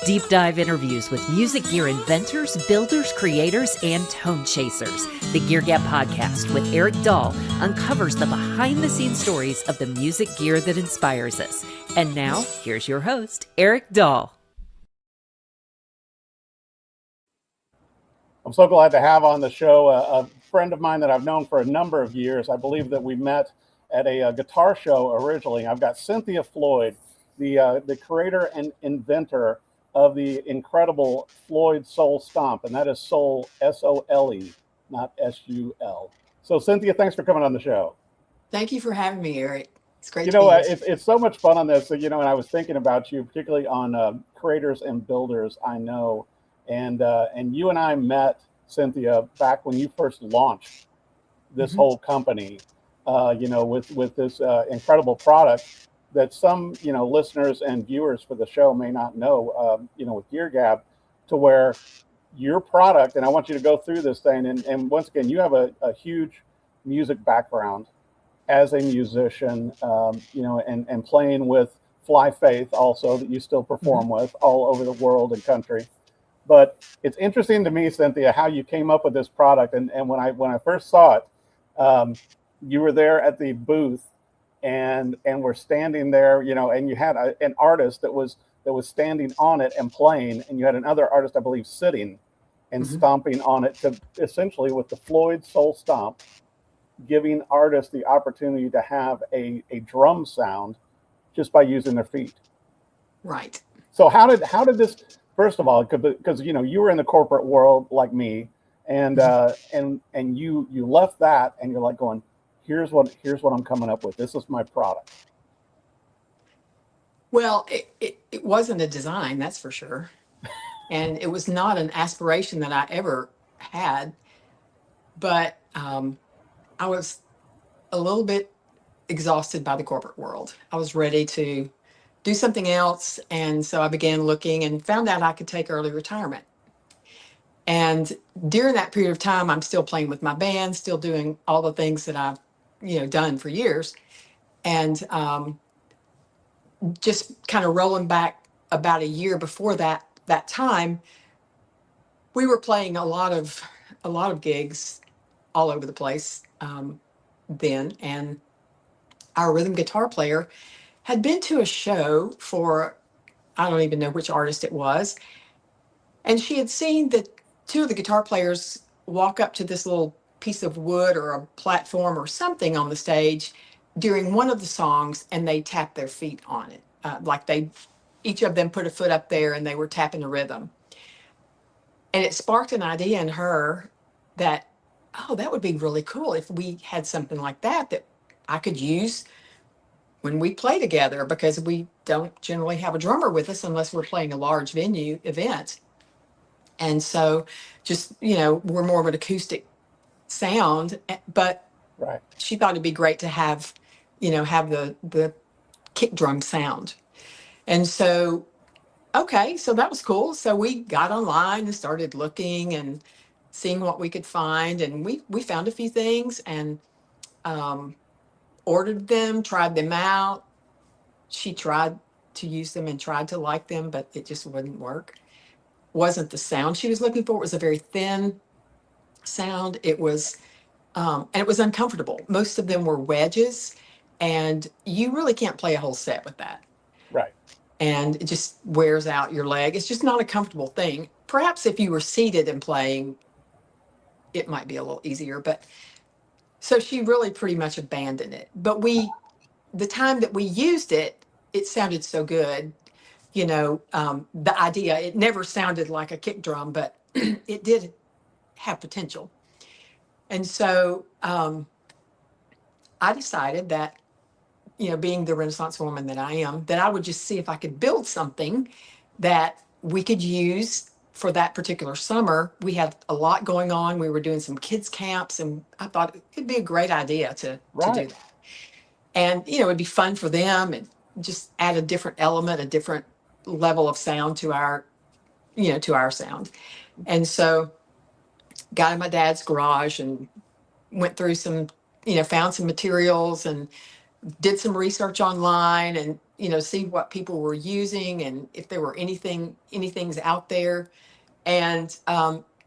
Deep dive interviews with music gear inventors, builders, creators, and tone chasers. The Gear Gap podcast with Eric Dahl uncovers the behind-the-scenes stories of the music gear that inspires us. And now, here's your host, Eric Dahl. I'm so glad to have on the show a friend of mine that I've known for a number of years. I believe that we met at a guitar show originally. I've got Cynthia Floyd, the creator and inventor of the incredible Floyd Soul Stomp, and that is Soul, S-O-L-E, not S-U-L. So Cynthia, thanks for coming on the show. Thank you for having me, Eric. It's great to be here. It's so much fun on this. And I was thinking about you, particularly on creators and builders I know. And you and I met, Cynthia, back when you first launched this whole company, with this incredible product that some, listeners and viewers for the show may not know, with Gear Gap, to where your product, and I want you to go through this thing. And once again, you have a huge music background as a musician, and playing with Fly Faith also, that you still perform with all over the world and country. But it's interesting to me, Cynthia, how you came up with this product. And when I first saw it, you were there at the booth and were standing there, and you had an artist that was standing on it and playing, and you had another artist, I believe, sitting and stomping on it, to essentially, with the Floyd Soul Stomp, giving artists the opportunity to have a drum sound just by using their feet. Right. So how did this, first of all, because you were in the corporate world like me, and you left that, and you're like going, here's what I'm coming up with. This is my product. Well, it wasn't a design, that's for sure. And it was not an aspiration that I ever had. But I was a little bit exhausted by the corporate world. I was ready to do something else. And so I began looking and found out I could take early retirement. And during that period of time, I'm still playing with my band, still doing all the things that I've done for years. And just kind of rolling back about a year before that time, we were playing a lot of gigs all over the place then. And our rhythm guitar player had been to a show for, I don't even know which artist it was. And she had seen that two of the guitar players walk up to this little piece of wood or a platform or something on the stage during one of the songs, and they tap their feet on it. Each of them put a foot up there and they were tapping the rhythm. And it sparked an idea in her that, oh, that would be really cool if we had something like that I could use when we play together, because we don't generally have a drummer with us unless we're playing a large venue event. And so just, we're more of an acoustic sound, but right. She thought it'd be great to have the kick drum sound. And so, okay, so that was cool. So we got online and started looking and seeing what we could find. And we found a few things and ordered them, tried them out. She tried to use them and tried to like them, but it just wouldn't work. Wasn't the sound she was looking for. It was a very thin sound. It was, and it was uncomfortable. Most of them were wedges, and you really can't play a whole set with that. Right. And it just wears out your leg. It's just not a comfortable thing. Perhaps if you were seated and playing, it might be a little easier. But so she really pretty much abandoned it. But the time that we used it, it sounded so good. The idea, it never sounded like a kick drum, but it did have potential. And so I decided that, being the Renaissance woman that I am, that I would just see if I could build something that we could use for that particular summer. We had a lot going on. We were doing some kids camps, and I thought it could be a great idea to do that. And, it'd be fun for them and just add a different element, a different level of sound to our sound. And so got in my dad's garage and went through some, found some materials and did some research online and see what people were using and if there were anything's out there. And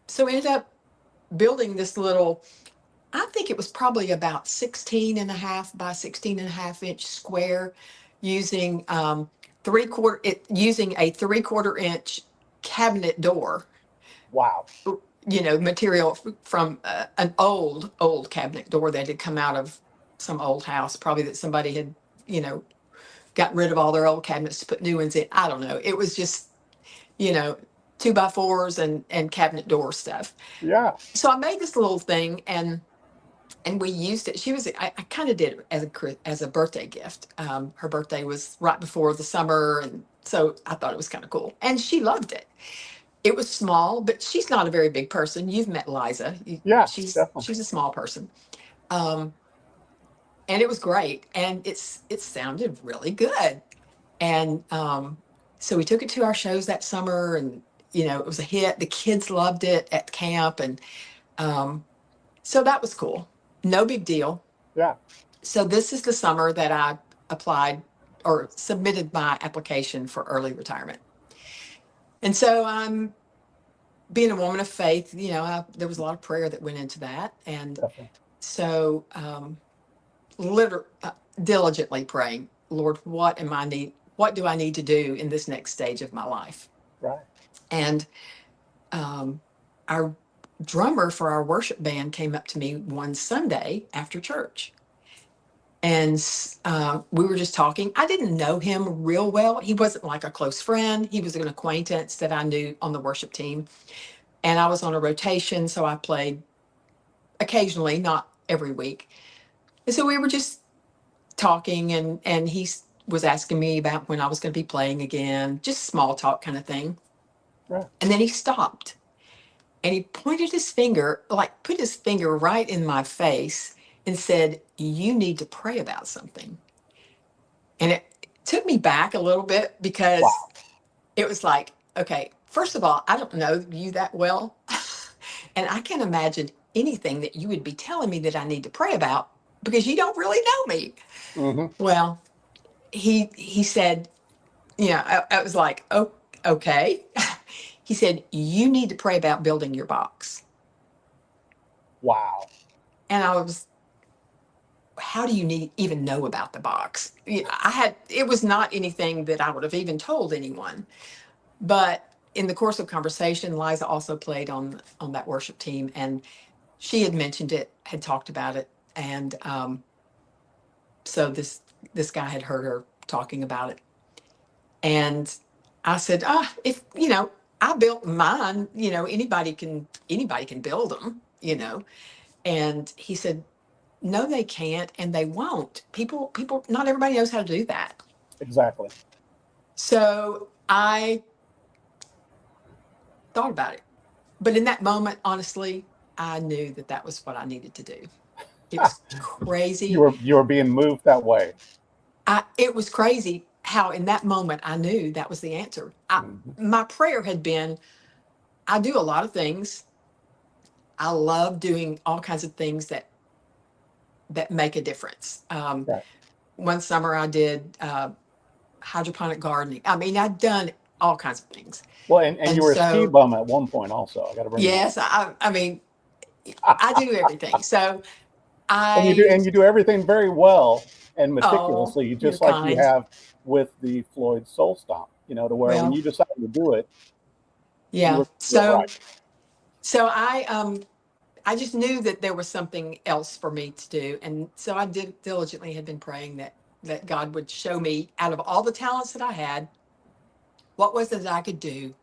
so I ended up building this little, I think it was probably about 16 and a half by 16 and a half inch square, using using a 3/4 inch cabinet door, Wow. material from an old cabinet door that had come out of some old house, probably that somebody had, got rid of all their old cabinets to put new ones in. I don't know. It was just, 2x4s and cabinet door stuff. Yeah. So I made this little thing, and we used it. I kind of did it as a birthday gift. Her birthday was right before the summer, and so I thought it was kind of cool. And she loved it. It was small, but she's not a very big person. You've met Liza. Yeah, She's definitely. a small person. Um, and it was great, and it sounded really good. And so we took it to our shows that summer, and it was a hit. The kids loved it at camp, and so that was cool. No big deal. Yeah. So this is the summer that I applied or submitted my application for early retirement. And so I'm being a woman of faith, there was a lot of prayer that went into that. And Definitely. so diligently praying, Lord, what do I need to do in this next stage of my life? Right. And our drummer for our worship band came up to me one Sunday after church. And we were just talking. I didn't know him real well. He wasn't like a close friend. He was an acquaintance that I knew on the worship team. And I was on a rotation, so I played occasionally, not every week. And so we were just talking, and he was asking me about when I was going to be playing again, just small talk kind of thing. Right. And then he stopped, and he pointed his finger, like put his finger right in my face, and said, "You need to pray about something." And it took me back a little bit, because Wow. it was like, okay, first of all, I don't know you that well. And I can't imagine anything that you would be telling me that I need to pray about, because you don't really know me. Mm-hmm. Well, he said, I was like, oh, okay. He said, "You need to pray about building your box." Wow. And I was, how do you even know about the box? It was not anything that I would have even told anyone. But in the course of conversation, Liza also played on that worship team, and she had mentioned it, had talked about it. And so this guy had heard her talking about it. And I said, if, I built mine, anybody can build them. And he said, no, they can't, and they won't. People, not everybody knows how to do that. Exactly. So I thought about it. But in that moment, honestly, I knew that was what I needed to do. It was crazy. You were being moved that way. It was crazy how in that moment I knew that was the answer. My prayer had been, I do a lot of things. I love doing all kinds of things that make a difference. Right. One summer I did hydroponic gardening. I mean, I'd done all kinds of things. Well, and you were a ski bum at one point also. I got to bring yes, I mean, I do everything. So and you do everything very well and meticulously, just like kind. you have with the Floyd Soul Stomp. To where when you decided to do it, yeah. Right. So I just knew that there was something else for me to do, and so I diligently had been praying that God would show me, out of all the talents that I had, what was it that I could do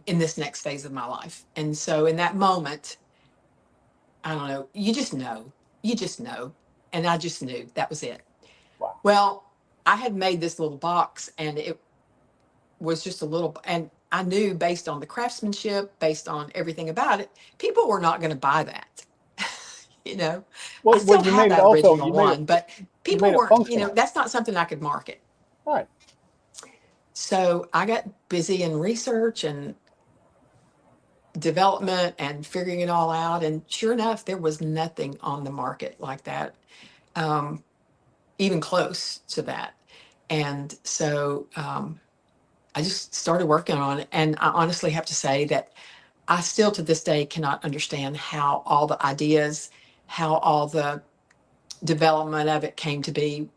in this next phase of my life. And so in that moment, I don't know, you just know. And I just knew that was it. Wow. Well, I had made this little box, and it was just a little, and I knew based on the craftsmanship, based on everything about it, people were not going to buy that. Well, I still you have made it that also, original one, but people made it weren't, functional. that's not something I could market. Right. So I got busy in research and development and figuring it all out. And sure enough, there was nothing on the market like that, even close to that. And so I just started working on it. And I honestly have to say that I still to this day cannot understand how all the ideas, how all the development of it came to be.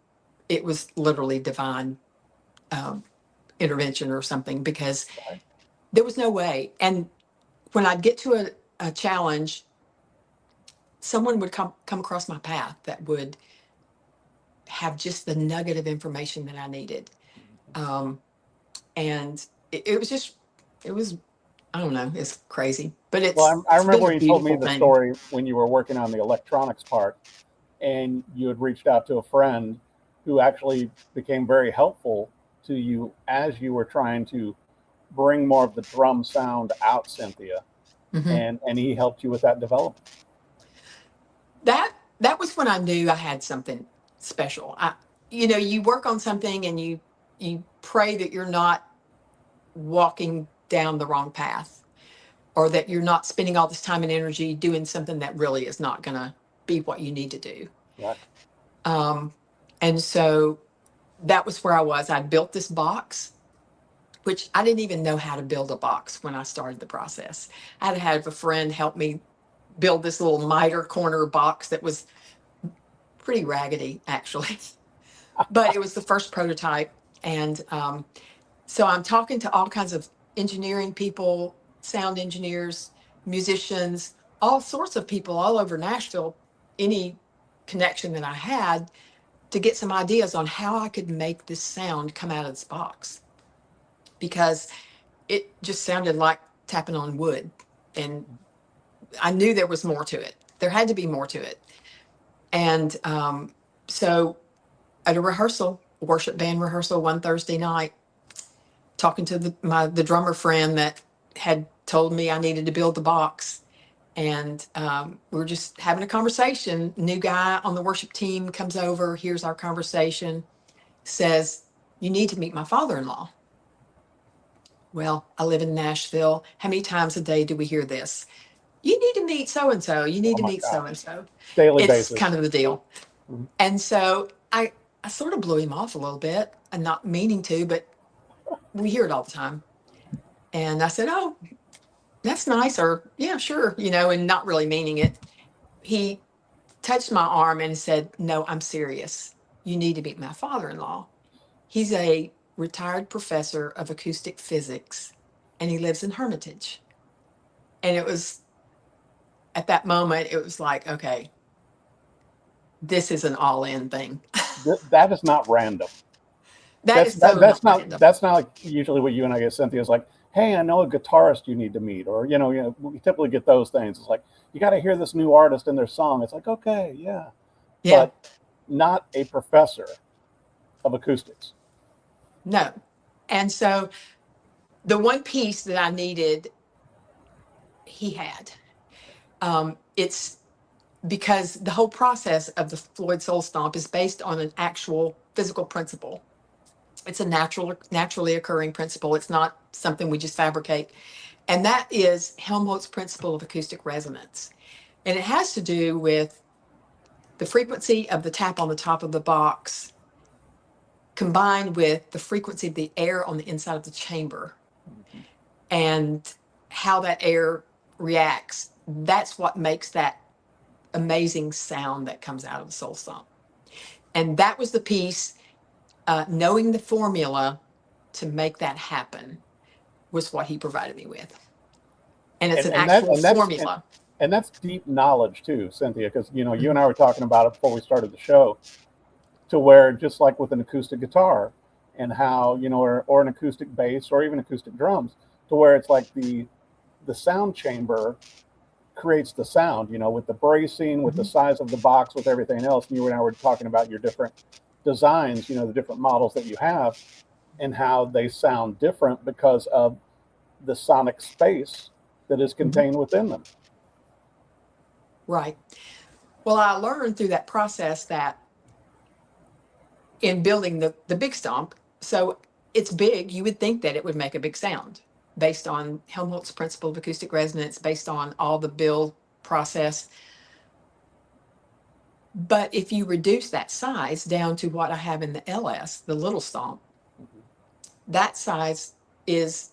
It was literally divine um, intervention or something, because Right. there was no way. And when I'd get to a challenge, someone would come across my path that would have just the nugget of information that I needed. Um, and it was just, it was, I don't know, it's crazy, but Well, I it's been remember a when you told me beautiful the thing. story when you were working on the electronics part, and you had reached out to a friend who actually became very helpful to you as you were trying to bring more of the drum sound out, Cynthia, Hmm. and he helped you with that development. That was when I knew I had something special. You work on something and you pray that you're not walking down the wrong path, or that you're not spending all this time and energy doing something that really is not going to be what you need to do. Right. Um, and so that was where I was. I built this box, which I didn't even know how to build a box when I started the process. I had to have a friend help me build this little miter corner box that was pretty raggedy, actually, but it was the first prototype. And so I'm talking to all kinds of engineering people, sound engineers, musicians, all sorts of people all over Nashville, any connection that I had, to get some ideas on how I could make this sound come out of this box, because it just sounded like tapping on wood. And I knew there was more to it. There had to be more to it. And so at a rehearsal, worship band rehearsal one Thursday night, talking to the drummer friend that had told me I needed to build the box. And we were just having a conversation. New guy on the worship team comes over, hears our conversation, says, "You need to meet my father-in-law." Well, I live in Nashville. How many times a day do we hear this? You need to meet so and so. You need Oh to my meet so gosh. and so. Daily It's basis. kind of the deal. Mhm. And so I sort of blew him off a little bit, and not meaning to, but we hear it all the time. And I said, "Oh, that's nice," or "Yeah, sure," and not really meaning it. He touched my arm and said, "No, I'm serious. You need to meet my father-in-law. He's a retired professor of acoustic physics, and he lives in Hermitage." And it was at that moment, it was like, okay, this is an all-in thing. That is not random. That That's is so not random. that's not like usually what you and I get. Cynthia is like, hey, I know a guitarist you need to meet, or we typically get those things. It's like you got to hear this new artist and their song. It's like, okay, yeah, Yeah, but not a professor of acoustics. no. And so the one piece that I needed, he had. It's because the whole process of the Floyd Soul Stomp is based on an actual physical principle. It's a naturally occurring principle. It's not something we just fabricate. And that is Helmholtz's principle of acoustic resonance. And it has to do with the frequency of the tap on the top of the box combined with the frequency of the air on the inside of the chamber, and how that air reacts. That's what makes that amazing sound that comes out of the soul stomp. And that was the piece, knowing the formula to make that happen was what he provided me with. And it's and an and that actual formula. and that's deep knowledge too, Cynthia, because you and Mhm. I were talking about it before we started the show, to where just like with an acoustic guitar, and how or an acoustic bass or even acoustic drums, to where it's like the sound chamber creates the sound, with the bracing, with the Mhm. size of the box, with everything else. And you and I were talking about your different designs, the different models that you have, and how they sound different because of the sonic space that is Mhm. contained within them. Right. Well, I learned through that process that in building the big stomp, so it's big, you would think that it would make a big sound based on Helmholtz's principle of acoustic resonance, based on all the build process. But if you reduce that size down to what I have in the LS, the little Stomp, that size is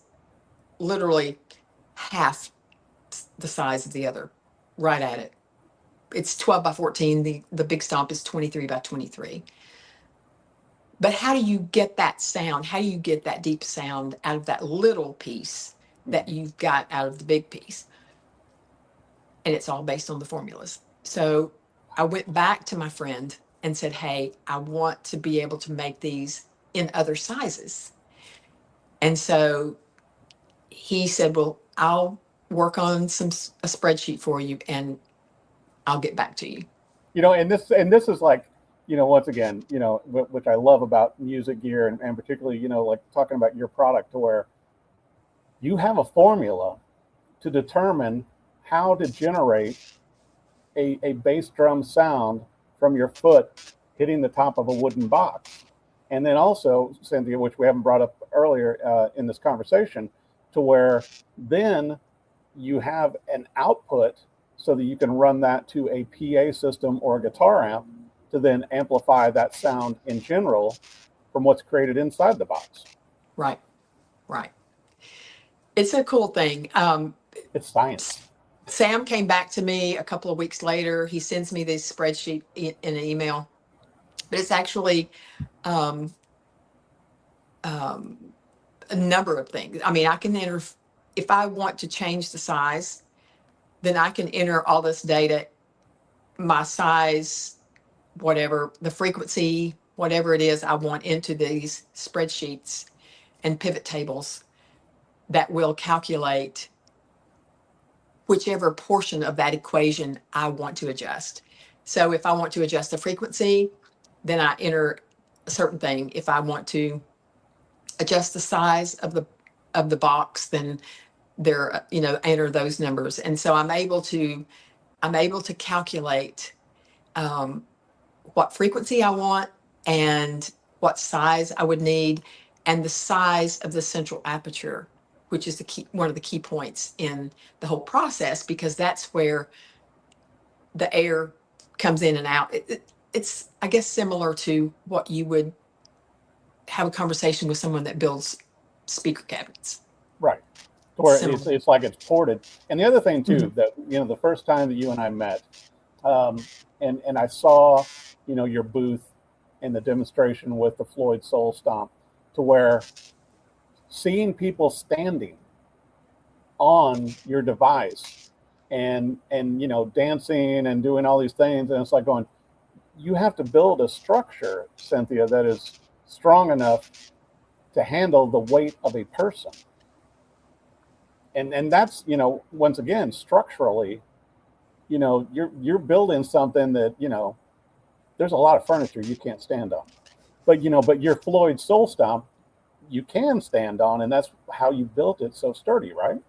literally half the size of the other, right at it. It's 12 by 14. The big Stomp is 23 by 23. But how do you get that sound? How do you get that deep sound out of that little piece that you've got out of the big piece? And it's all based on the formulas. So I went back to my friend and said, hey, I want to be able to make these in other sizes. And so he said, well, I'll work on a spreadsheet for you and I'll get back to you. And this is like, once again, which I love about music gear, and particularly, like talking about your product, to where you have a formula to determine how to generate a bass drum sound from your foot hitting the top of a wooden box. And then also, Cynthia, which we haven't brought up earlier in this conversation, to where then you have an output so that you can run that to a PA system or a guitar amp to then amplify that sound in general from what's created inside the box. Right. It's a cool thing. It's science. Sam came back to me a couple of weeks later. He sends me this spreadsheet in an email, but it's actually a number of things. I mean, I can enter, if I want to change the size, then I can enter all this data, my size, whatever, the frequency, whatever it is I want, into these spreadsheets and pivot tables that will calculate whichever portion of that equation I want to adjust. So if I want to adjust the frequency, then I enter a certain thing. If I want to adjust the size of the box, then there, enter those numbers. And so I'm able to calculate what frequency I want and what size I would need, and the size of the central aperture, which is one of the key points in the whole process, because that's where the air comes in and out. It's, I guess, similar to what you would have a conversation with someone that builds speaker cabinets. Right. Where it's like it's ported. And the other thing too, that, the first time that you and I met, and I saw, your booth in the demonstration with the Floyd Soul Stomp, to where seeing people standing on your device and dancing and doing all these things, and it's like going, you have to build a structure, Cynthia, that is strong enough to handle the weight of a person. And that's, once again, structurally, you're building something that, there's a lot of furniture you can't stand on. But your Floyd Soul Stomp, you can stand on, and that's how you built it so sturdy, right?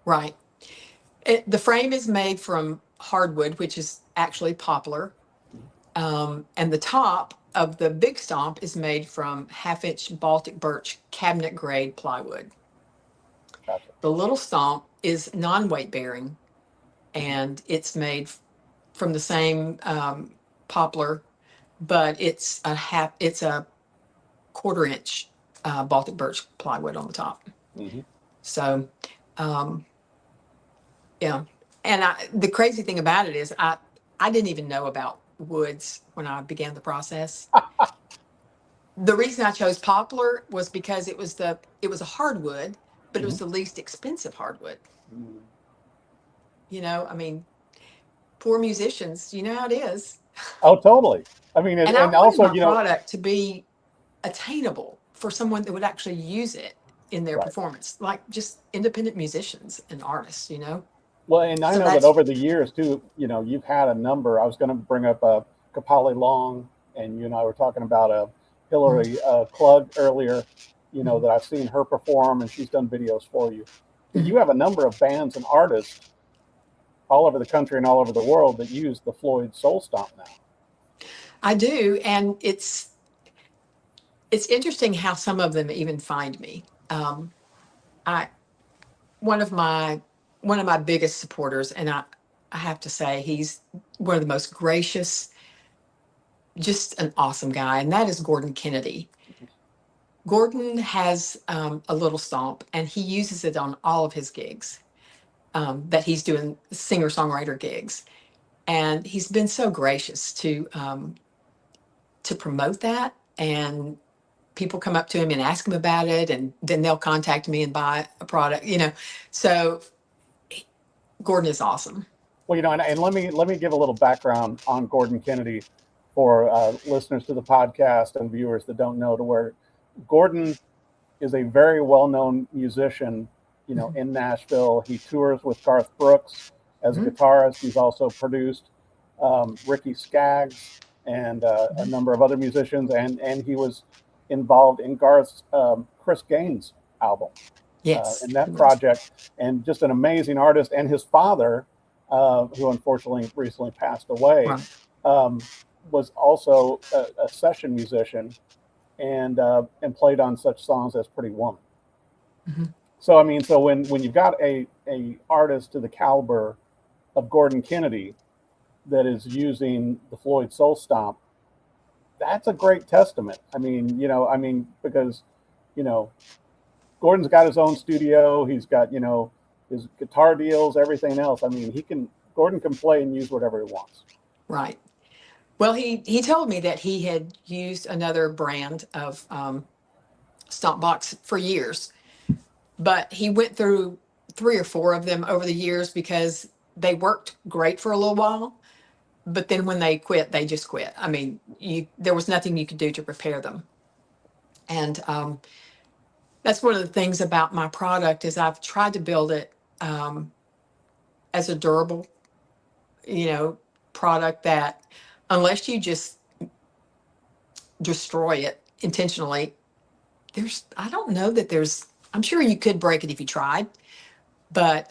Right. The frame is made from hardwood, which is actually poplar. And the top of the big Stomp is made from 1/2-inch Baltic birch cabinet grade plywood. Gotcha. The little Stomp is non-weight bearing, and it's made from the same poplar, but it's a 1/4-inch Baltic birch plywood on the top. Mm-hmm. So, yeah. And the crazy thing about it is I didn't even know about woods when I began the process. The reason I chose poplar was because it was a hardwood, but it was the least expensive hardwood. I mean, poor musicians, you know how it is. Oh, totally. I mean, and I wanted also, my product to be attainable for someone that would actually use it in their performance, like just independent musicians and artists, Well, and I know that over the years too, you've had a number. I was going to bring up Kapali Long, and you and I were talking about Hillary Klug earlier, that I've seen her perform, and she's done videos for you. But you have a number of bands and artists all over the country and all over the world that use the Floyd Soul Stomp now. I do, and it's interesting how some of them even find me. One of my biggest supporters, and I have to say he's one of the most gracious just an awesome guy, and that is Gordon Kennedy. Gordon has a little stomp, and he uses it on all of his gigs that he's doing, singer-songwriter gigs. And he's been so gracious to promote that. And people come up to him and ask him about it, and then they'll contact me and buy a product, So Gordon is awesome. Well, and let me give a little background on Gordon Kennedy for listeners to the podcast and viewers that don't know, to where Gordon is a very well-known musician, in Nashville. He tours with Garth Brooks as a guitarist. He's also produced Ricky Skaggs and a number of other musicians, and he was involved in Garth's Chris Gaines album. Yes. In that project, and just an amazing artist. And his father, who unfortunately recently passed away, Right. Was also a session musician and played on such songs as Pretty Woman. Mm-hmm. So so when you've got a artist to the caliber of Gordon Kennedy that is using the Floyd Soul Stomp, that's a great testament. Because Gordon's got his own studio. He's got his guitar deals, everything else. Gordon can play and use whatever he wants. Right. Well, he told me that he had used another brand of stomp box for years, but he went through 3 or 4 of them over the years because they worked great for a little while, but then when they quit, they just quit. There was nothing you could do to repair them. And that's one of the things about my product is I've tried to build it as a durable, product that, unless you just destroy it intentionally, I don't know that I'm sure you could break it if you tried, but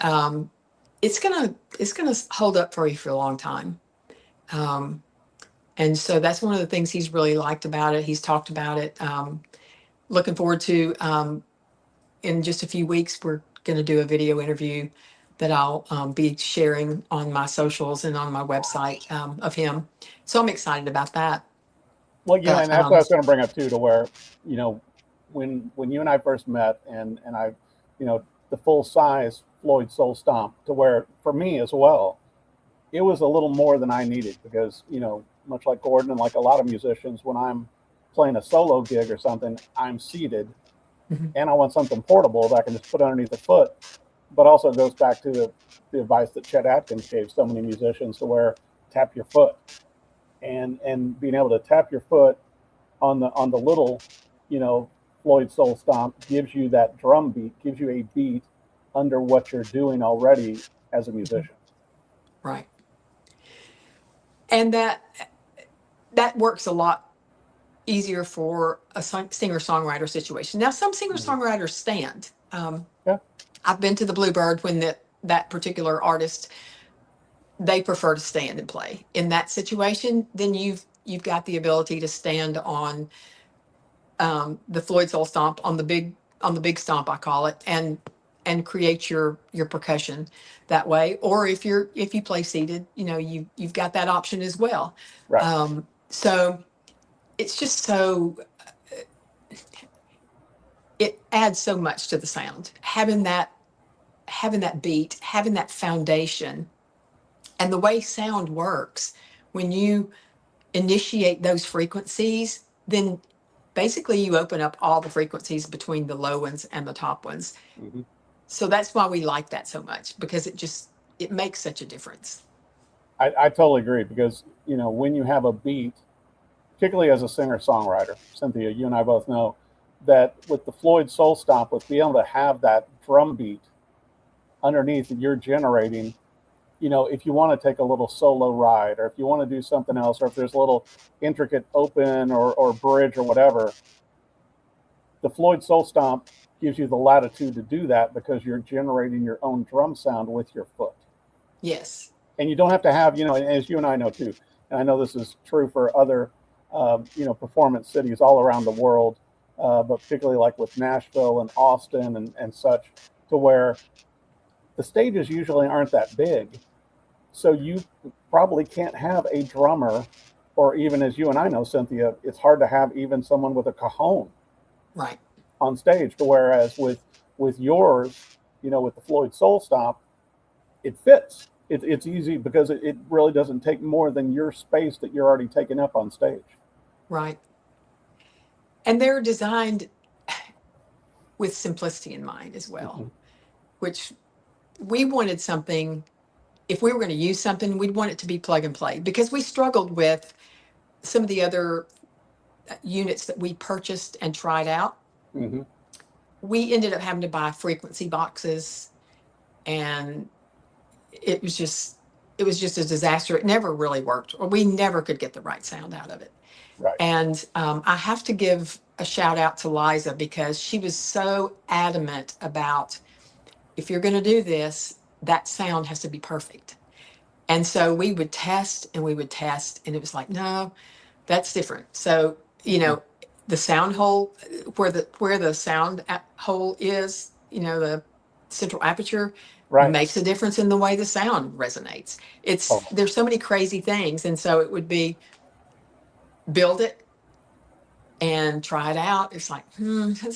it's gonna hold up for you for a long time. And so that's one of the things he's really liked about it. He's talked about it. Looking forward to, in just a few weeks, we're going to do a video interview that I'll be sharing on my socials and on my website of him. So I'm excited about that. Well, and that's what I was going to bring up too, to where, when you and I first met, and I, the full size Floyd Soul Stomp, to where for me as well, it was a little more than I needed, because, much like Gordon and like a lot of musicians, when I'm playing a solo gig or something, I'm seated, and I want something portable that I can just put underneath the foot. But also it goes back to the advice that Chet Atkins gave so many musicians, to where tap your foot, and being able to tap your foot on the little, Floyd Soul Stomp gives you that drum beat, gives you a beat under what you're doing already as a musician. Right. And that works a lot easier for a singer-songwriter situation. Now, some singer-songwriters stand. Yeah. I've been to the Bluebird when that particular artist, they prefer to stand and play. In that situation, then you've got the ability to stand on the Floyd Soul Stomp, on the big stomp, I call it, and create your percussion that way. Or if you play seated, you've got that option as well. Right. So it's just it adds so much to the sound, having that beat, having that foundation. And the way sound works, when you initiate those frequencies, then basically you open up all the frequencies between the low ones and the top ones. Mm-hmm. So that's why we like that so much, because it makes such a difference. I totally agree, because, when you have a beat, particularly as a singer-songwriter, Cynthia, you and I both know that with the Floyd Soul Stomp, with being able to have that drum beat underneath that you're generating, if you want to take a little solo ride, or if you want to do something else, or if there's a little intricate open or bridge or whatever, the Floyd Soul Stomp gives you the latitude to do that, because you're generating your own drum sound with your foot. Yes. And you don't have to have, as you and I know too, and I know this is true for other, performance cities all around the world, but particularly like with Nashville and Austin and such, to where the stages usually aren't that big. So you probably can't have a drummer or even as you and I know, Cynthia, it's hard to have even someone with a cajon Right. on stage. To whereas with yours, with the Floyd Soul Stomp, it fits. It's easy because it really doesn't take more than your space that you're already taking up on stage. Right. And they're designed with simplicity in mind as well, Mm-hmm. which we wanted something, if we were going to use something, we'd want it to be plug and play, because we struggled with some of the other units that we purchased and tried out. Mm-hmm. We ended up having to buy frequency boxes, and it was just a disaster. It never really worked, or we never could get the right sound out of it. Right. And I have to give a shout out to Liza, because she was so adamant about, if you're going to do this, that sound has to be perfect. And so we would test and we would test, and it was like, no, that's different. So, Mm-hmm. the sound hole, where the sound hole is, the central aperture, Right. makes a difference in the way the sound resonates. Oh, There's so many crazy things. And so it would be, build it and try it out. It's like, could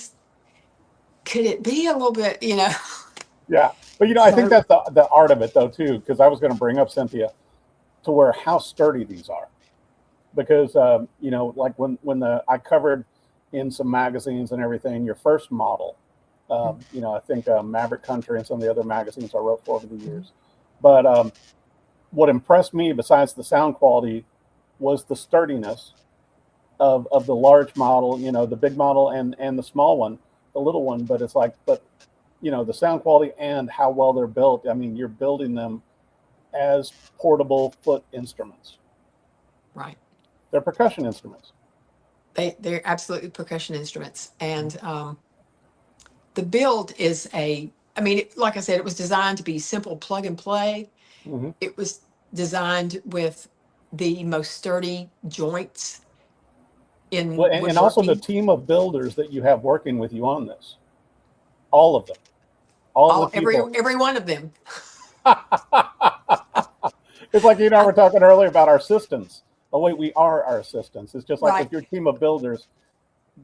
it be a little bit, yeah. But I think So, that's the art of it though too, because I was going to bring up, Cynthia, to where how sturdy these are. Because like when I covered in some magazines and everything, your first model, I think Maverick Country and some of the other magazines I wrote for over the years. But what impressed me, besides the sound quality, was the sturdiness of the large model, the big model and the small one, the little one. But it's like, the sound quality and how well they're built. I mean, you're building them as portable foot instruments. right. They're percussion instruments. They're absolutely percussion instruments. And the build is like I said, it was designed to be simple plug and play. Mm-hmm. It was designed with the most sturdy joints in Well, and also the woodworking. team of builders that you have working with you on this, all of them, all the people. Every one of them. It's like you and I I, were talking earlier about our assistants. Oh wait, we are our assistants. It's just like right. with your team of builders,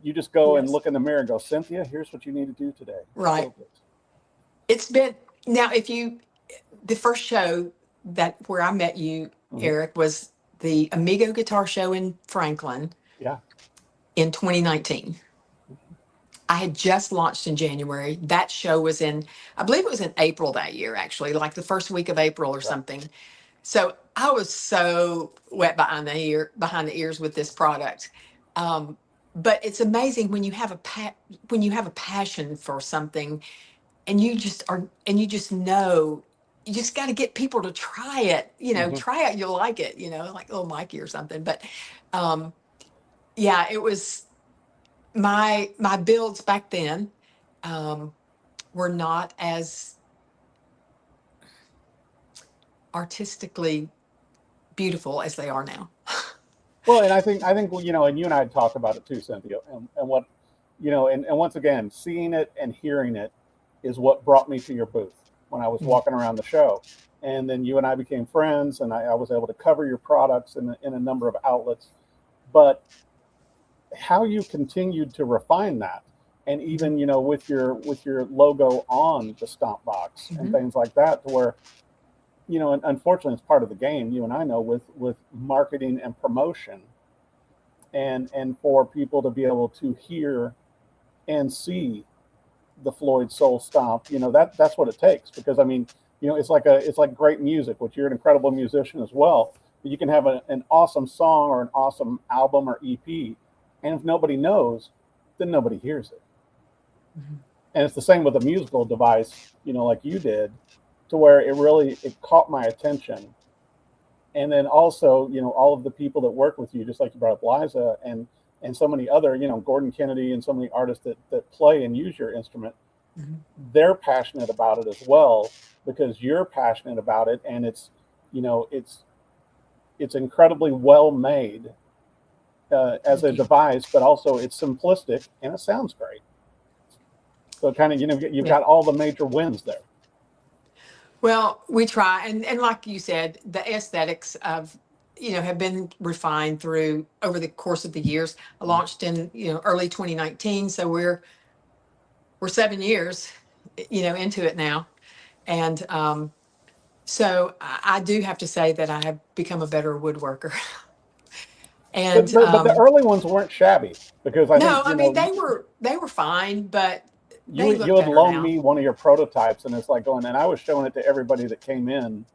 you just go and Yes. look in the mirror and go, Cynthia, here's what you need to do today. Right. Build it. It's been, now, the first show where I met you, Mm-hmm. Eric, was the Amigo Guitar Show in Franklin Yeah. in 2019. I had just launched in January. That show was I believe it was in April that year, actually, like the first week of April or Right. something. So I was so wet behind the ears with this product. But it's amazing when you have a passion for something, and you just know, you just got to get people to try it. Mm-hmm. Try it, you'll like it. Like little Mikey or something. But yeah, it was my builds back then were not as artistically beautiful as they are now. Well, and I think and you and I had talked about it too, Cynthia, and what and once again, seeing it and hearing it is what brought me to your booth when I was walking around the show, and then you and I became friends, and I was able to cover your products in a number of outlets, but how you continued to refine that, and even with your logo on the Stomp box and things like that, to where and unfortunately it's part of the game, you and I know, with marketing and promotion, and for people to be able to hear and see the Floyd Soul Stomp, that's what it takes. Because I mean, it's like great music, which you're an incredible musician as well. But you can have an awesome song or an awesome album or EP, and if nobody knows, then nobody hears it. Mm-hmm. And it's the same with a musical device, like you did, to where it caught my attention. And then also, all of the people that work with you, just like you brought up Liza and so many other, Gordon Kennedy and so many artists that play and use your instrument, Mm-hmm. they're passionate about it as well, because you're passionate about it. And it's incredibly well made as a device, but also it's simplistic and it sounds great. So kind of, you've got all the major wins there. Well, we try, and like you said, the aesthetics of have been refined through over the course of the years. I launched in, early 2019. So we're 7 years, into it now. And so I do have to say that I have become a better woodworker. And But the early ones weren't shabby, because I think, no, I mean, they were fine, but they you look had better loaned now. me one of your prototypes, and it's like going, and I was showing it to everybody that came in,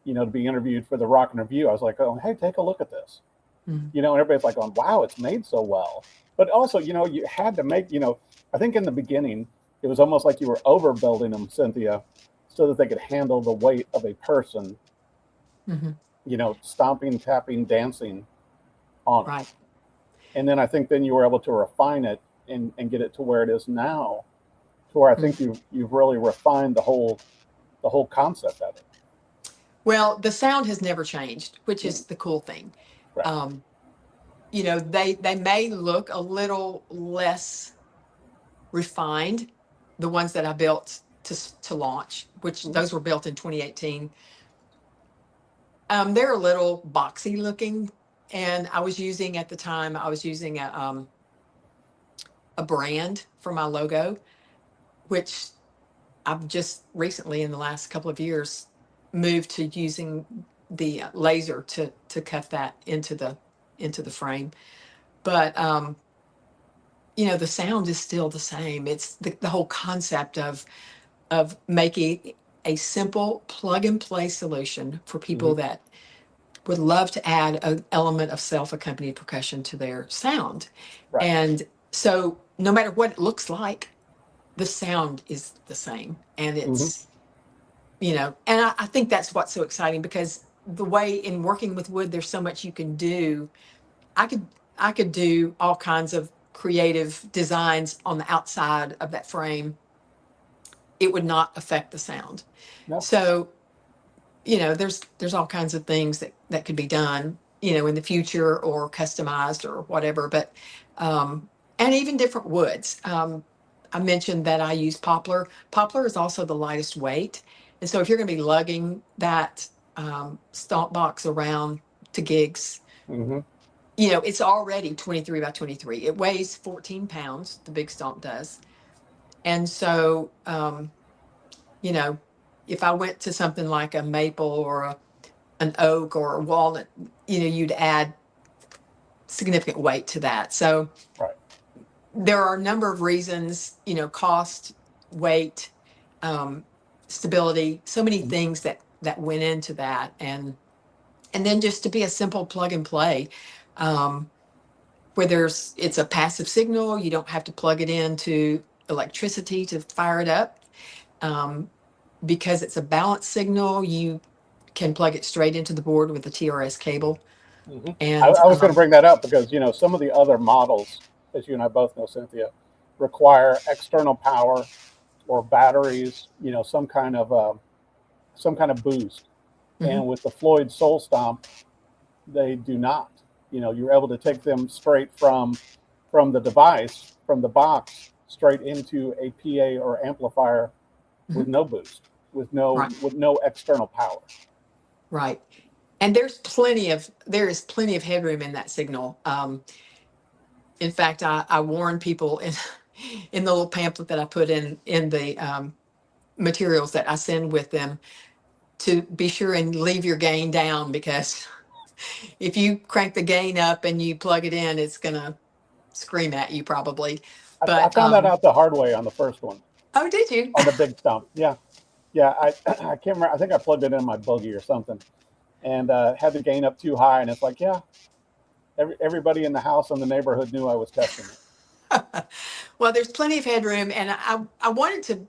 to be interviewed for the Rock and Review. I was like, oh, hey, take a look at this. Mhm. And everybody's like going, wow, it's made so well. But also, you had to make, I think in the beginning, it was almost like you were overbuilding them, Cynthia, so that they could handle the weight of a person, Mhm. stomping, tapping, dancing on it. Right. And then I think then you were able to refine it and get it to where it is now, to where I think you've really refined the whole concept of it. Well, the sound has never changed, which is the cool thing. Right. They may look a little less refined, the ones that I built to launch, which those were built in 2018. They're a little boxy looking, and I was using at the time a brand for my logo, which I've just recently, in the last couple of years, moved to using the laser to cut that into the frame. But the sound is still the same. It's the whole concept of making a simple plug and play solution for people that would love to add an element of self-accompanied percussion to their sound. Right. And so no matter what it looks like, the sound is the same. And it's, and I think that's what's so exciting, because the way in working with wood, there's so much you can do. I could do all kinds of creative designs on the outside of that frame. It would not affect the sound. No. So, there's all kinds of things that could be done, in the future, or customized or whatever. But and even different woods. I mentioned that I use poplar. Poplar is also the lightest weight. And so if you're going to be lugging that stomp box around to gigs, it's already 23 by 23. It weighs 14 pounds, the big stomp does. And so, if I went to something like a maple or an oak or a walnut, you'd add significant weight to that. So Right. there are a number of reasons, cost, weight, stability, so many things that went into that. And then just to be a simple plug and play, where it's a passive signal. You don't have to plug it into electricity to fire it up. Because it's a balance signal, you can plug it straight into the board with a TRS cable. And I was going to bring that up, because some of the other models, as you and I both know, Cynthia, require external power or batteries, some kind of boost. And with the Floyd Soul Stomp, they do not. You're able to take them straight from the device, from the box, straight into a PA or amplifier with no boost, with no external power. Right. And there is plenty of headroom in that signal. In fact, I warn people in the little pamphlet that I put in the materials that I send with them, to be sure and leave your gain down, because if you crank the gain up and you plug it in, it's going to scream at you probably. I found that out the hard way on the first one. Oh, did you? On the big stump. Yeah. I can't remember. I think I plugged it in my boogie or something, and had the gain up too high. And it's like, everybody in the house and the neighborhood knew I was testing it. Well, there's plenty of headroom, and I wanted to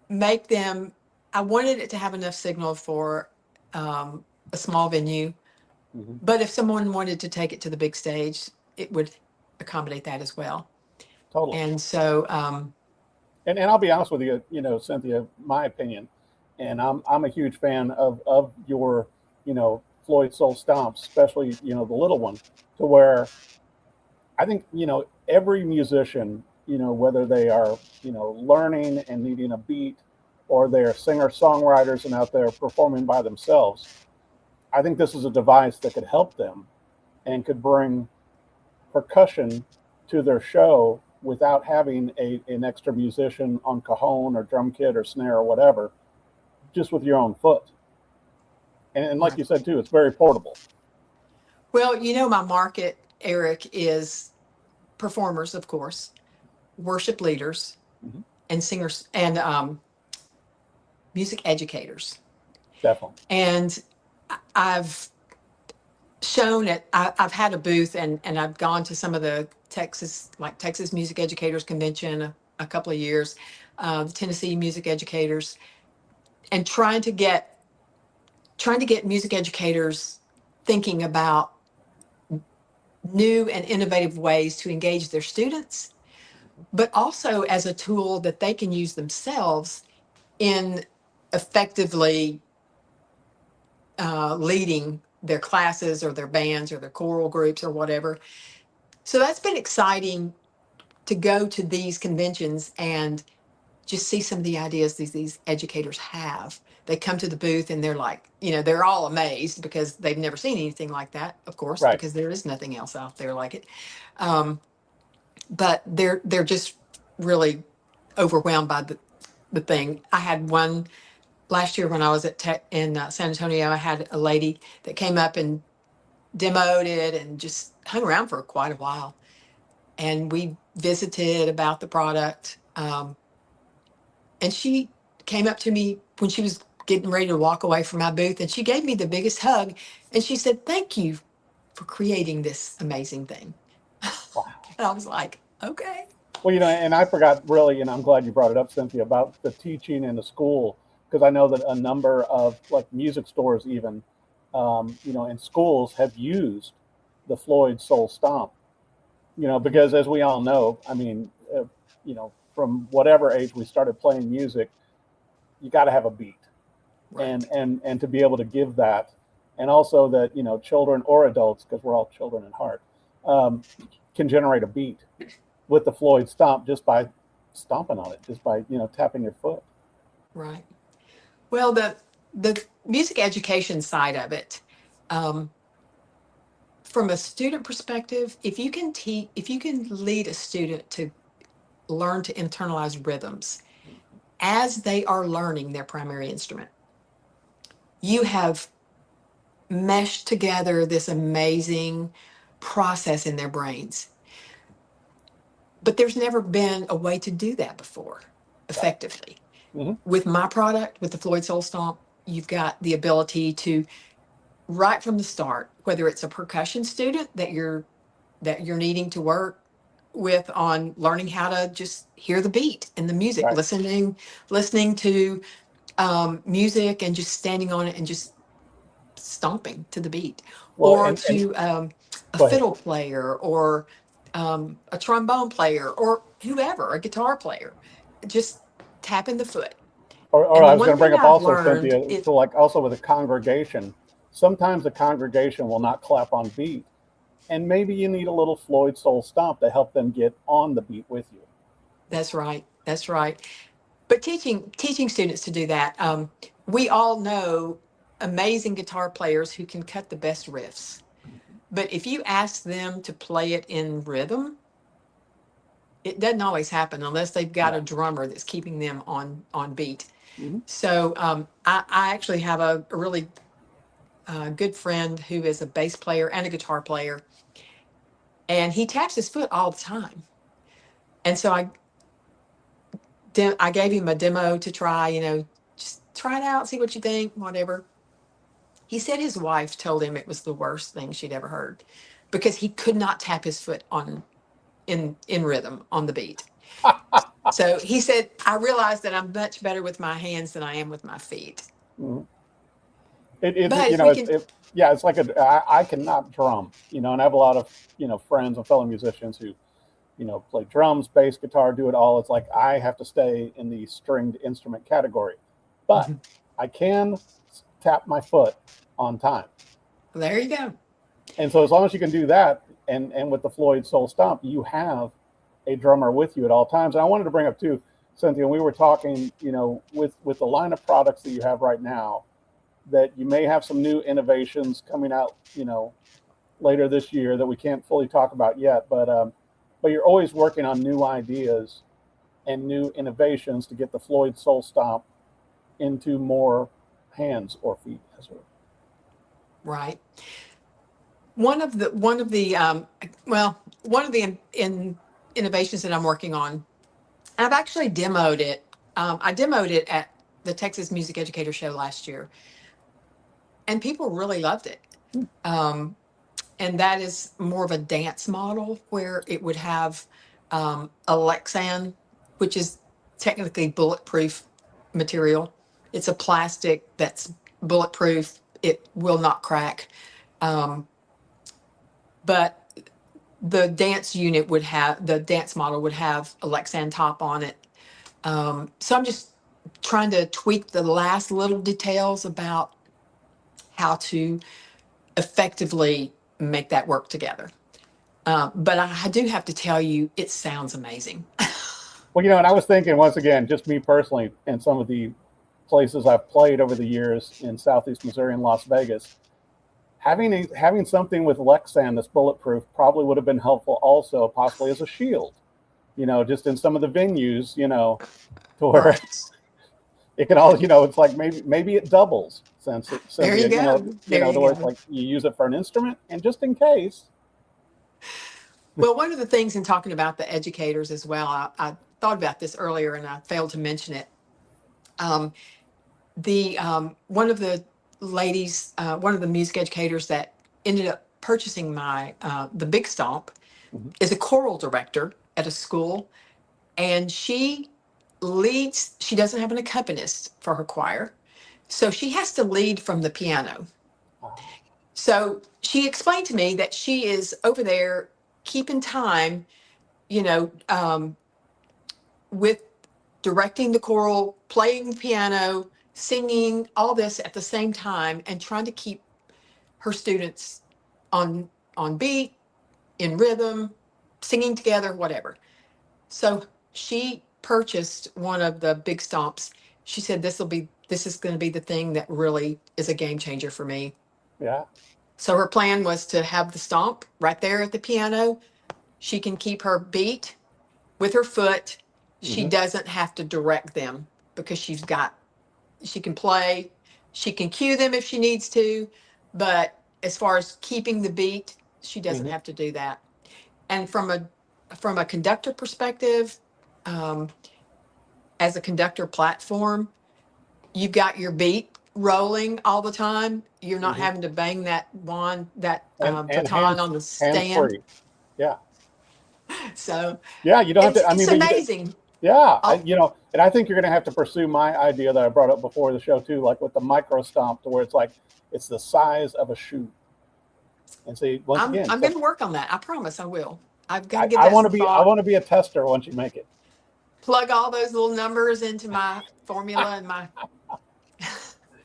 make them. I wanted it to have enough signal for a small venue, but if someone wanted to take it to the big stage, it would accommodate that as well. Totally. And so, and I'll be honest with you, Cynthia, my opinion, and I'm a huge fan of your, Floyd Soul Stomps, especially, the little one, to where I think, every musician, whether they are, learning and needing a beat, or they're singer-songwriters and out there performing by themselves, I think this is a device that could help them and could bring percussion to their show without having an extra musician on cajon or drum kit or snare or whatever, just with your own foot. And like Right. you said too, it's very portable. Well, my market, Eric, is performers, of course, worship leaders, Mhm. and singers, and music educators. Definitely. And I've shown it. I've had a booth, and I've gone to some of the Texas Music Educators Convention a couple of years, the Tennessee Music Educators, and trying to get music educators thinking about new and innovative ways to engage their students, but also as a tool that they can use themselves in effectively leading their classes or their bands or their choral groups or whatever. So that's been exciting to go to these conventions and just see some of the ideas these educators have. They come to the booth and they're like, they're all amazed because they've never seen anything like that, of course, Right. because there is nothing else out there like it. But they're just really overwhelmed by the thing. I had one last year when I was at Tech in San Antonio. I had a lady that came up and demoed it and just hung around for quite a while. And we visited about the product. And she came up to me when she was getting ready to walk away from my booth, and she gave me the biggest hug. And she said, "Thank you for creating this amazing thing." Wow. And I was like, okay. Well, and I forgot really, and I'm glad you brought it up, Cynthia, about the teaching in the school, because I know that a number of like music stores, even, in schools, have used the Floyd Soul Stomp. Because as we all know, I mean, from whatever age we started playing music, you got to have a beat, Right. and to be able to give that, and also that children or adults, because we're all children at heart, can generate a beat with the Floyd Stomp just by stomping on it, just by tapping your foot. Right. Well, the music education side of it, um, from a student perspective, if you can lead a student to learn to internalize rhythms as they are learning their primary instrument, you have meshed together this amazing process in their brains. But there's never been a way to do that before Right. effectively. Mm-hmm. With my product, with the Floyd Soul Stomp, you've got the ability to, right from the start, whether it's a percussion student that you're needing to work with on learning how to just hear the beat and the music, Right. listening to music and just standing on it and just stomping to the beat, Well, or and to a go ahead. fiddle player, or a trombone player, or whoever, a guitar player, just tapping the foot. Or And I the was going one to bring thing up I've also, learned Cynthia, is so like also with a congregation, sometimes the congregation will not clap on beat, and maybe you need a little Floyd Soul Stomp to help them get on the beat with you. that's right, that's right. But teaching students to do that, we all know amazing guitar players who can cut the best riffs. But if you ask them to play it in rhythm, it doesn't always happen unless they've got a No. drummer that's keeping them on beat. Mm-hmm. So I actually have a really good friend who is a bass player and a guitar player, and he taps his foot all the time. And so I gave him a demo to try, just try it out, see what you think, whatever. He said his wife told him it was the worst thing she'd ever heard because he could not tap his foot on in rhythm on the beat. So he said, I realized that I'm much better with my hands than I am with my feet. Mm-hmm. It's But if we can, yeah, it's like I cannot drum, and I have a lot of friends and fellow musicians who play drums, bass, guitar, do it all. It's like I have to stay in the stringed instrument category, but Mhm. I can tap my foot on time. There you go. And so as long as you can do that, and with the Floyd Soul Stomp, you have a drummer with you at all times. And I wanted to bring up too, Cynthia, we were talking, with the line of products that you have right now, that you may have some new innovations coming out, later this year that we can't fully talk about yet. But you're always working on new ideas and new innovations to get the Floyd Soul Stomp into more hands or feet, as it were. Right. One of the innovations that I'm working on, I've actually demoed it. I demoed it at the Texas Music Educator Show last year, and people really loved it. And that is more of a dance model where it would have a Lexan, which is technically bulletproof material. It's a plastic that's bulletproof. It will not crack. But the dance model would have a Lexan top on it. So I'm just trying to tweak the last little details about how to effectively make that work together. But I do have to tell you, it sounds amazing. Well, and I was thinking, once again, just me personally, and some of the places I've played over the years in Southeast Missouri and Las Vegas, having something with Lexan that's bulletproof probably would have been helpful also, possibly as a shield, just in some of the venues, to where it can all, it's like maybe it doubles, since There you go. the way it's like you use it for an instrument and just in case. Well, one of the things in talking about the educators as well, I thought about this earlier and I failed to mention it. One of the ladies, one of the music educators that ended up purchasing the Big Stomp, is a choral director at a school, and she leads. She doesn't have an accompanist for her choir, so she has to lead from the piano. So she explained to me that she is over there keeping time, with directing the choral, playing the piano, singing, all this at the same time, and trying to keep her students on beat, in rhythm, singing together, whatever. So she purchased one of the Big Stomps. She said, this is going to be the thing that really is a game changer for me. Yeah. So her plan was to have the stomp right there at the piano. She can keep her beat with her foot. She doesn't have to direct them because she can play, she can cue them if she needs to, but as far as keeping the beat, she doesn't have to do that. And from a conductor perspective, as a conductor platform, you've got your beat rolling all the time. You're not having to bang that baton on the stand. Hands-free. Yeah. So yeah, you don't have to. I mean, it's amazing. Yeah, and I think you're going to have to pursue my idea that I brought up before the show too, like with the micro stomp, to where it's like it's the size of a shoe. And see, I'm going to work on that. I promise I will. I've got to give I that want some to be. thought. I want to be a tester once you make it. Plug all those little numbers into my formula and my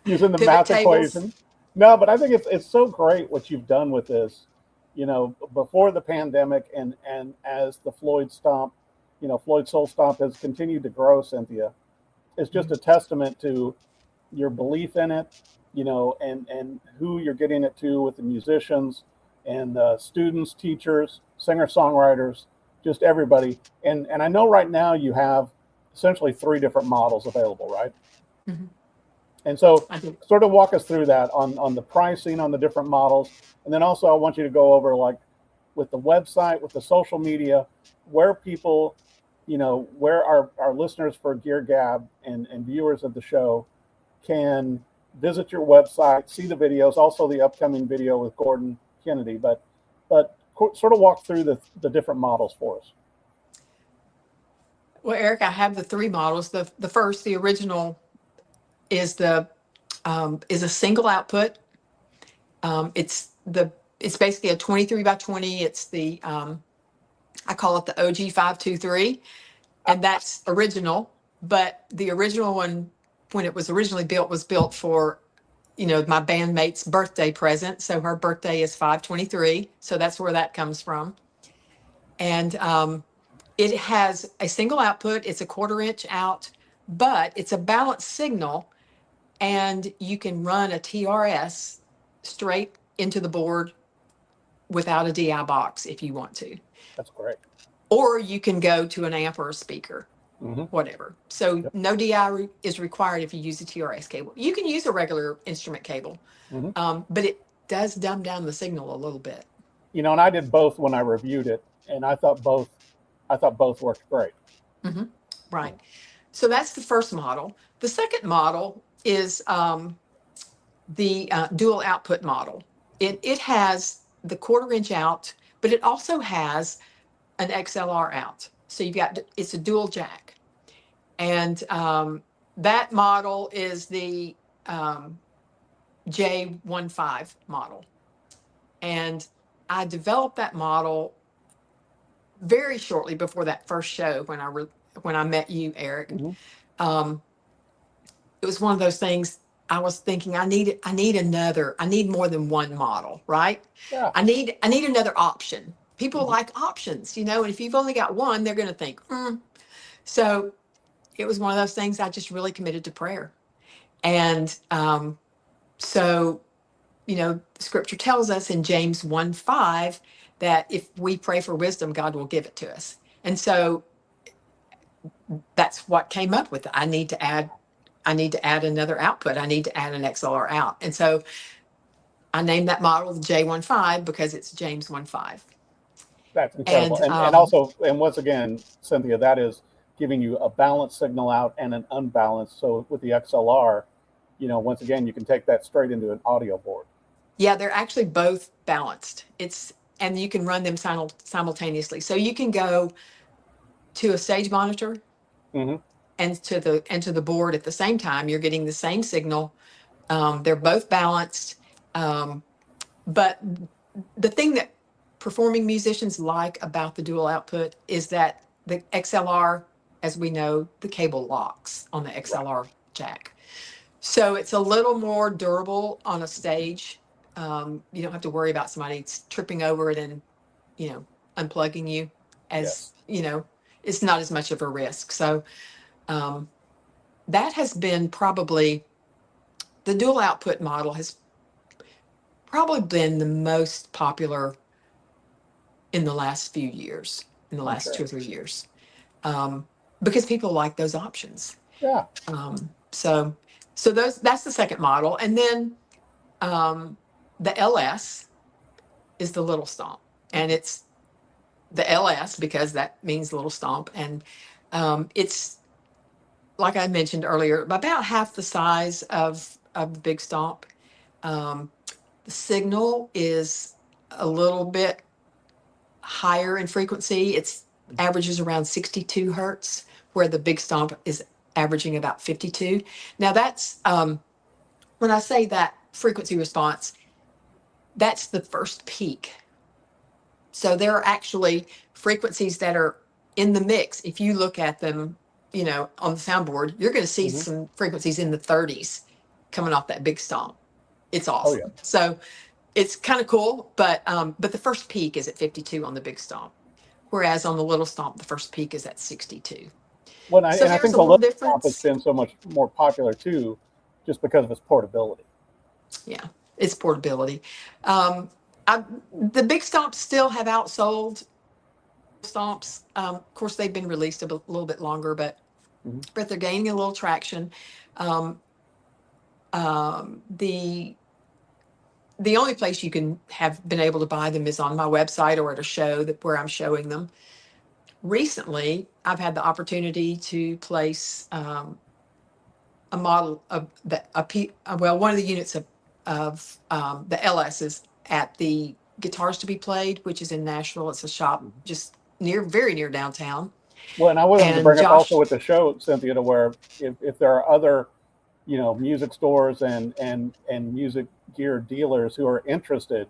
using the pivot math tables. equation. No, but I think it's so great what you've done with this. Before the pandemic, and as the Floyd Stomp, Floyd Soul Stomp has continued to grow, Cynthia. It's just a testament to your belief in it, and who you're getting it to with the musicians and students, teachers, singer-songwriters, just everybody. And I know right now you have essentially 3 different models available, right? Mm-hmm. And so sort of walk us through that on the pricing on the different models. And then also I want you to go over, like, with the website, with the social media, where people, where our listeners for Gear Gab and viewers of the show can visit your website, see the videos, also the upcoming video with Gordon Kennedy, but sort of walk through the different models for us. Well, Eric, I have the 3 models. The first, the original, is a single output. It's basically a 23 by 20. It's I call it the OG 523, and that's original. But the original one, when it was originally built, was built for, my bandmate's birthday present. So her birthday is 523. So that's where that comes from. And it has a single output. It's a 1/4 inch out, but it's a balanced signal. and you can run a TRS straight into the board without a DI box if you want to. That's great. Or you can go to an amp or a speaker, Mm-hmm. whatever. So Yep. no DI is required if you use a TRS cable. You can use a regular instrument cable, but it does dumb down the signal a little bit. You know, and I did both when I reviewed it, and I thought both worked great. Mm-hmm. Right. So that's the first model. The second model is the dual output model. It has the 1/4 inch out, but it also has an XLR out. So you've got, it's a dual jack. And that model is the J15 model. And I developed that model very shortly before that first show when I met you, Eric. Mm-hmm. It was one of those things. I was thinking I need more than one model, right? Yeah. I need another option. People like options, you know, and if you've only got one, they're going to think, So it was one of those things I just really committed to prayer. And so, you know, the scripture tells us in James 1:5 that if we pray for wisdom, God will give it to us. And so that's what came up with it. I need to add another output. I need to add an XLR out. And so I named that model the J15 because it's James 1:5. That's incredible. And also, and once again, Cynthia, that is giving you a balanced signal out and an unbalanced. So with the XLR, you know, once again, you can take that straight into an audio board. Yeah, they're actually both balanced. And you can run them simultaneously. So you can go to a stage monitor and to the board at the same time. You're getting the same signal. They're both balanced. But the thing that performing musicians like about the dual output is that the XLR, as we know, the cable locks on the XLR jack. So it's a little more durable on a stage. You don't have to worry about somebody tripping over it and, you know, unplugging you, as you know, it's not as much of a risk. So that has been probably, the dual output model has probably been the most popular in the last few years, in the last 2 or 3 years, because people like those options. Yeah. So that's the second model. And then the LS is the little stomp, and it's the LS because that means little stomp. And it's, like I mentioned earlier, about half the size of the big stomp. The signal is a little bit higher in frequency. It's averages around 62 hertz, where the big stomp is averaging about 52. Now that's, when I say that frequency response, that's the first peak. So there are actually frequencies that are in the mix. If you look at them, you know, on the soundboard, you're going to see some frequencies in the 30s coming off that big stomp. It's awesome. Oh, yeah. So it's kind of cool, but the first peak is at 52 on the big stomp, whereas on the little stomp, the first peak is at 62. Well, I think the little stomp has been so much more popular too, just because of its portability. Yeah, it's portability. The big stomps still have outsold stomps. Of course, they've been released a little bit longer, but they're gaining a little traction. The only place you can have been able to buy them is on my website or at a show where I'm showing them. Recently, I've had the opportunity to place a model of one of the units of the LSs at the Guitars to be Played, which is in Nashville. It's a shop just very near downtown. Well, and I wanted to bring up also with the show, Cynthia, to where if there are other, you know, music stores and music gear dealers who are interested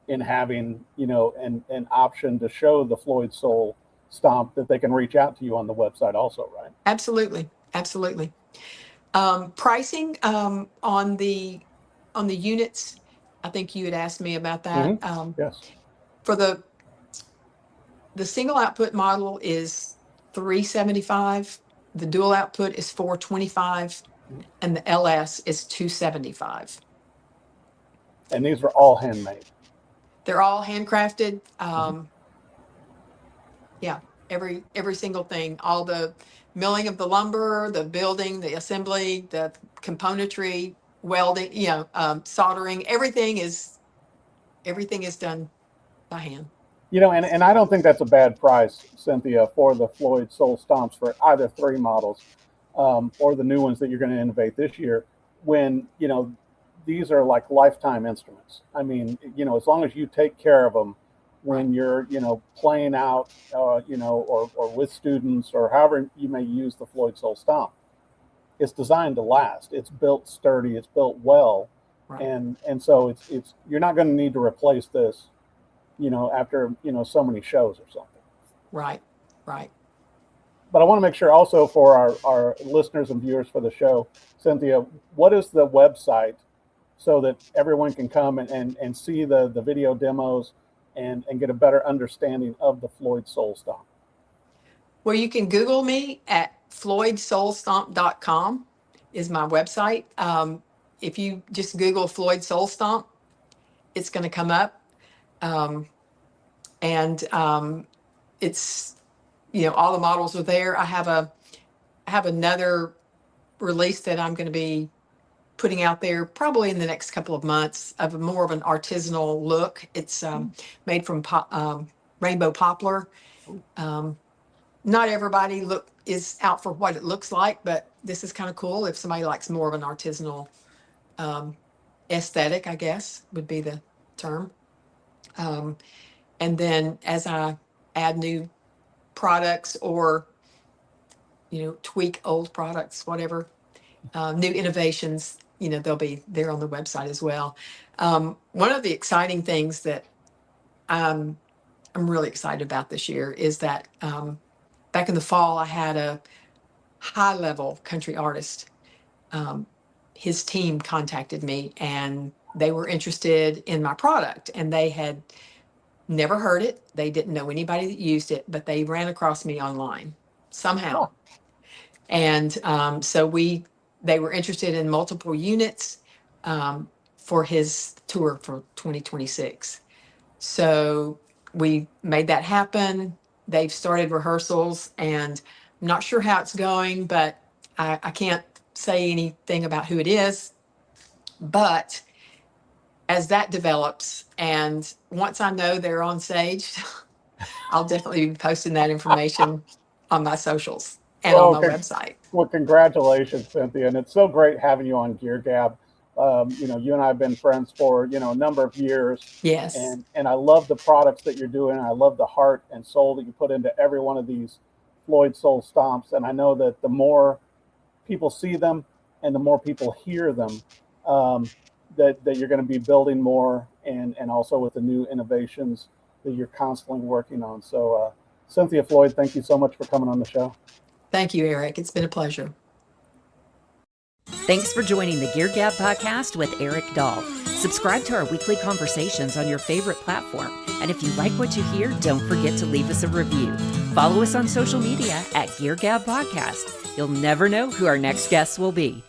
in having, you know, an option to show the Floyd Soul Stomp, that they can reach out to you on the website also, right? Absolutely. Pricing on the units, I think you had asked me about that. Yes. For the single output model is $375. The dual output is $425. and the LS is $275. And these are all handmade. They're all handcrafted. Mm-hmm. Yeah, every single thing, all the milling of the lumber, the building, the assembly, the componentry, welding, soldering, everything is done by hand. And I don't think that's a bad price, Cynthia, for the Floyd Soul Stomps for either 3 models or the new ones that you're going to innovate this year. When these are like lifetime instruments. I mean, as long as you take care of them when you're playing out, or with students or however you may use the Floyd Soul Stomp, it's designed to last. It's built sturdy. It's built well, Right. and so it's you're not going to need to replace this after so many shows or something. Right. But I want to make sure also for our listeners and viewers for the show, Cynthia, what is the website so that everyone can come and see the video demos and get a better understanding of the Floyd Soul Stomp? Well, you can Google me at floydsoulstomp.com is my website. If you just Google Floyd Soul Stomp, it's going to come up. It's, all the models are there. I have another release that I'm going to be putting out there probably in the next couple of months of more of an artisanal look. It's made from rainbow poplar. Not everybody is out for what it looks like, but this is kind of cool. If somebody likes more of an artisanal aesthetic, I guess would be the term. And then as I add new products or, tweak old products, whatever, new innovations, they'll be there on the website as well. One of the exciting things that I'm really excited about this year is that back in the fall, I had a high-level country artist. His team contacted me, and they were interested in my product, and they had never heard it. They didn't know anybody that used it, but they ran across me online somehow. Oh. And so they were interested in multiple units for his tour for 2026. So we made that happen. They've started rehearsals, and I'm not sure how it's going, but I can't say anything about who it is. But as that develops, and once I know they're on stage, I'll definitely be posting that information on my socials and on my website. Well, congratulations, Cynthia. And it's so great having you on Gear Gab. You and I have been friends for, a number of years. Yes. And I love the products that you're doing. I love the heart and soul that you put into every one of these Floyd Soul Stomps. And I know that the more people see them and the more people hear them, that you're going to be building more and also with the new innovations that you're constantly working on. So, Cynthia Floyd, thank you so much for coming on the show. Thank you, Eric. It's been a pleasure. Thanks for joining the Gear Gab podcast with Eric Dahl. Subscribe to our weekly conversations on your favorite platform. And if you like what you hear, don't forget to leave us a review. Follow us on social media at Gear Gab Podcast. You'll never know who our next guest will be.